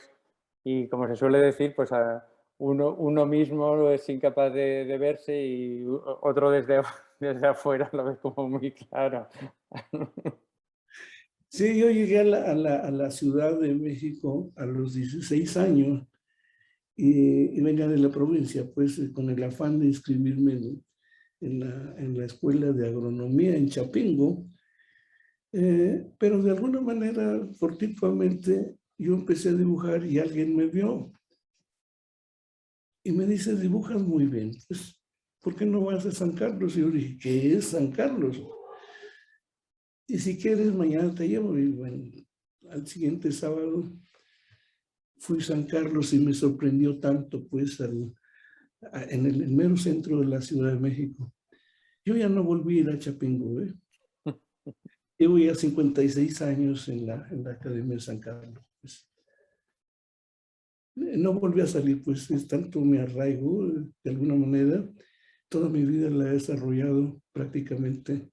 S2: Y como se suele decir, pues uno mismo es incapaz de verse y otro desde afuera lo ve como muy claro.
S1: Sí, yo llegué a la Ciudad de México a los 16 años y venía de la provincia, pues con el afán de inscribirme en la escuela de agronomía en Chapingo, pero de alguna manera, fortuitamente, yo empecé a dibujar y alguien me vio y me dice, dibujas muy bien, pues, ¿por qué no vas a San Carlos? Y yo dije, ¿qué es San Carlos? Y si quieres, mañana te llevo. Y bueno, al siguiente sábado fui a San Carlos y me sorprendió tanto, pues, en el mero centro de la Ciudad de México. Yo ya no volví a ir a Chapingo, ¿eh? Llevo ya 56 años en la Academia de San Carlos. Pues. No volví a salir, pues es tanto mi arraigo, de alguna manera. Toda mi vida la he desarrollado prácticamente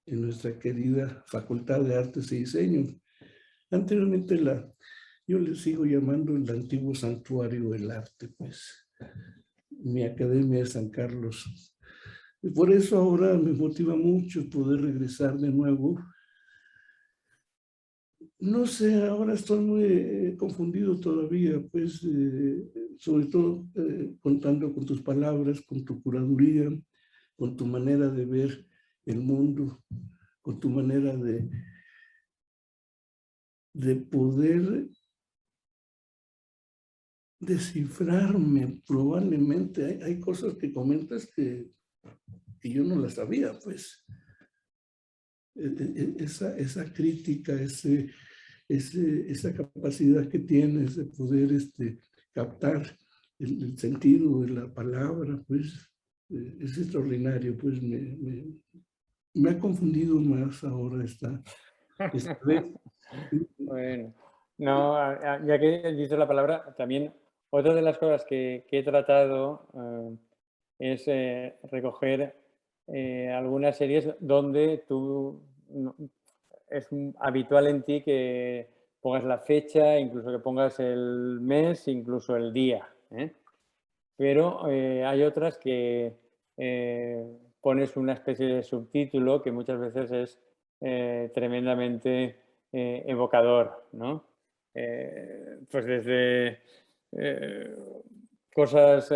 S1: en nuestra querida Facultad de Artes y Diseño. Anteriormente yo le sigo llamando el antiguo santuario del arte, pues, mi Academia de San Carlos. Y por eso ahora me motiva mucho poder regresar de nuevo. No sé, ahora estoy muy confundido todavía, pues, sobre todo contando con tus palabras, con tu curaduría, con tu manera de ver el mundo, con tu manera de poder descifrarme. Probablemente hay cosas que comentas que yo no las sabía, pues. Esa crítica, esa capacidad que tienes de poder captar el sentido de la palabra, pues es extraordinario, pues me ha confundido más ahora esta vez.
S2: Bueno, no, ya que dices la palabra, también otra de las cosas que he tratado es recoger algunas series donde tú es habitual en ti que pongas la fecha, incluso que pongas el mes, incluso el día. ¿Eh? Pero hay otras que pones una especie de subtítulo que muchas veces es tremendamente evocador, ¿no? Pues desde eh, cosas,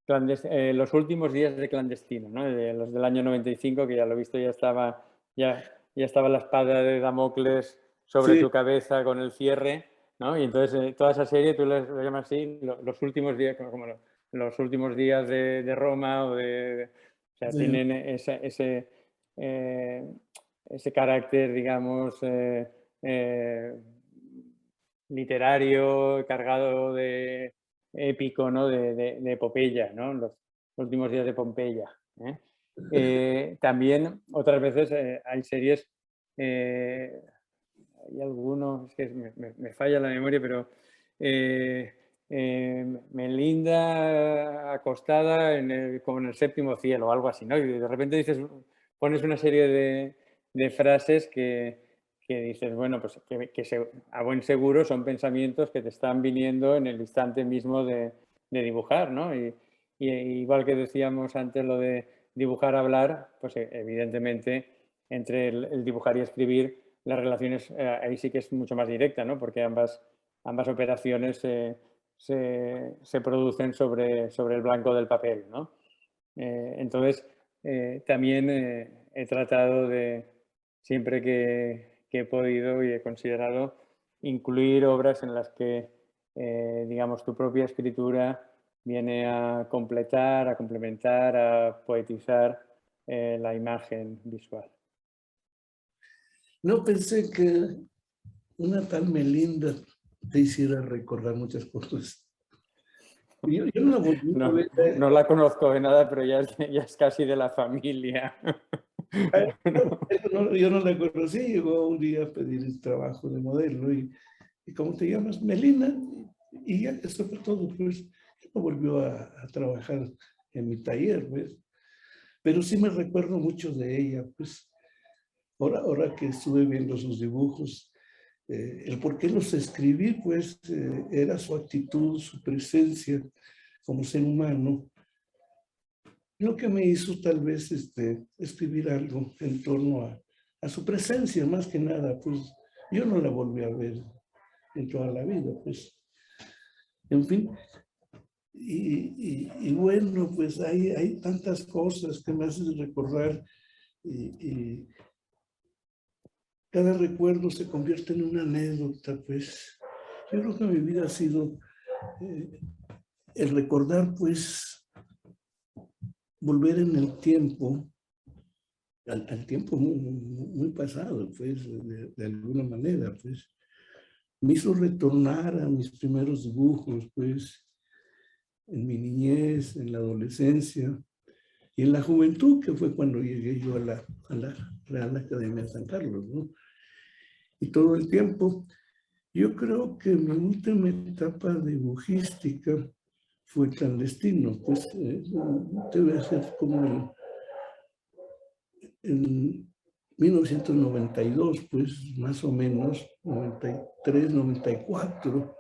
S2: los últimos días de clandestino, ¿no? De los del año 95, que ya lo he visto, ya estaba la espada de Damocles sobre
S1: Sí,
S2: tu cabeza con el cierre, ¿no? Y entonces toda esa serie tú lo llamas así, los últimos días, como los últimos días de Roma o o sea,
S1: sí.
S2: tienen ese carácter, digamos, literario, cargado de épico, ¿no? De epopeya, ¿no? Los últimos días de Pompeya. También otras veces hay series, hay algunos, es que me falla la memoria, pero Melinda acostada como en el séptimo cielo o algo así, ¿no? Y de repente pones una serie de frases que dices, bueno, pues a buen seguro son pensamientos que te están viniendo en el instante mismo de dibujar, ¿no? Y igual que decíamos antes lo de dibujar, hablar, pues evidentemente entre el dibujar y escribir, las relaciones ahí sí que es mucho más directa, ¿no? Porque ambas operaciones se producen sobre el blanco del papel, ¿no? Entonces, también he tratado de, siempre que he podido y he considerado, incluir obras en las que, digamos, tu propia escritura viene a completar, a complementar, a poetizar la imagen visual.
S1: No pensé que una tal Melinda te hiciera recordar muchas cosas. Yo no la volví a
S2: No,
S1: ver.
S2: no la conozco de nada, pero ya es casi de la familia.
S1: Yo no la conocí, llegó un día a pedir el trabajo de modelo y ¿cómo te llamas? Melina. Y ya, eso fue todo, pues. No volvió a trabajar en mi taller, pues. Pero sí me recuerdo mucho de ella, pues. Ahora que estuve viendo sus dibujos, el por qué los escribí, pues, era su actitud, su presencia como ser humano, lo que me hizo tal vez escribir algo en torno a su presencia, más que nada, pues, yo no la volví a ver en toda la vida, pues, en fin. Y bueno, pues hay tantas cosas que me hacen recordar y cada recuerdo se convierte en una anécdota, pues. Yo creo que mi vida ha sido el recordar, pues, volver en el tiempo, al tiempo muy pasado, pues, de alguna manera, pues. Me hizo retornar a mis primeros dibujos, pues, en mi niñez, en la adolescencia y en la juventud, que fue cuando llegué yo a la Real Academia de San Carlos, ¿no? Y todo el tiempo, yo creo que mi última etapa dibujística fue clandestino, pues debe ser como en 1992, pues más o menos, 93, 94.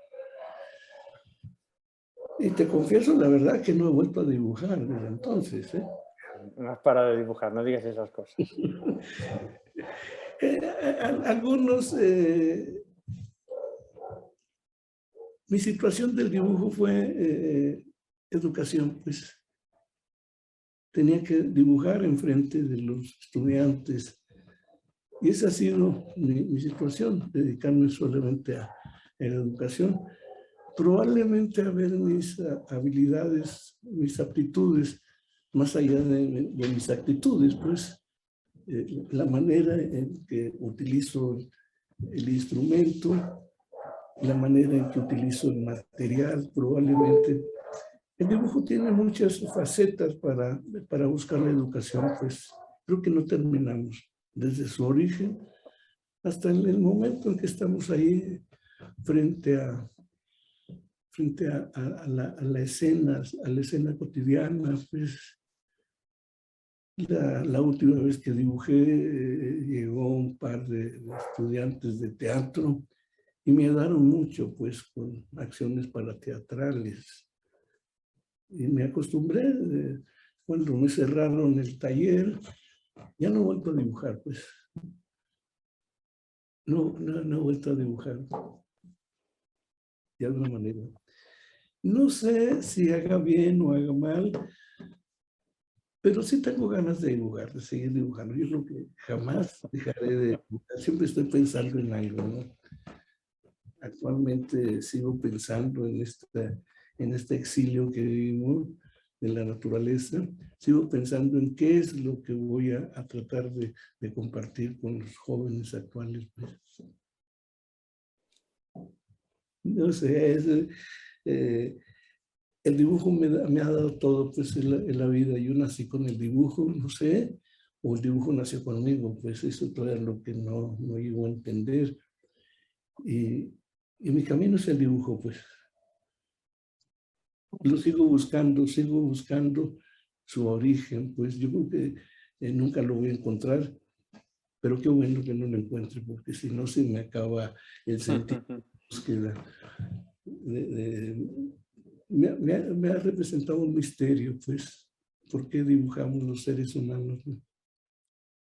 S1: Y te confieso la verdad que no he vuelto a dibujar desde entonces, ¿eh?
S2: No has parado de dibujar, no digas esas cosas.
S1: Algunos... mi situación del dibujo fue educación, pues. Tenía que dibujar enfrente de los estudiantes. Y esa ha sido mi situación, dedicarme solamente a la educación. Probablemente a ver mis habilidades, mis aptitudes, más allá de mis actitudes, pues, la manera en que utilizo el instrumento, la manera en que utilizo el material, probablemente. El dibujo tiene muchas facetas para buscar la educación, pues creo que no terminamos desde su origen hasta el momento en que estamos ahí frente a la escena cotidiana, pues. La última vez que dibujé llegó un par de estudiantes de teatro y me ayudaron mucho, pues, con acciones parateatrales. Y me acostumbré, cuando me cerraron el taller, ya no he vuelto a dibujar, pues. No he vuelto a dibujar, de alguna manera. No sé si haga bien o haga mal, pero sí tengo ganas de dibujar, de seguir dibujando. Yo creo que jamás dejaré de dibujar. Siempre estoy pensando en algo, ¿no? Actualmente sigo pensando en este exilio que vivimos de la naturaleza. Sigo pensando en qué es lo que voy a tratar de compartir con los jóvenes actuales. Pues. No sé, el dibujo me ha dado todo, pues, en la vida. Yo nací con el dibujo, no sé, o el dibujo nació conmigo, pues eso todo es lo que no llego a entender. Y mi camino es el dibujo, pues. Lo sigo buscando su origen, pues yo creo que nunca lo voy a encontrar, pero qué bueno que no lo encuentre, porque si no se me acaba el sentido de búsqueda. Me ha representado un misterio, pues, ¿por qué dibujamos los seres humanos?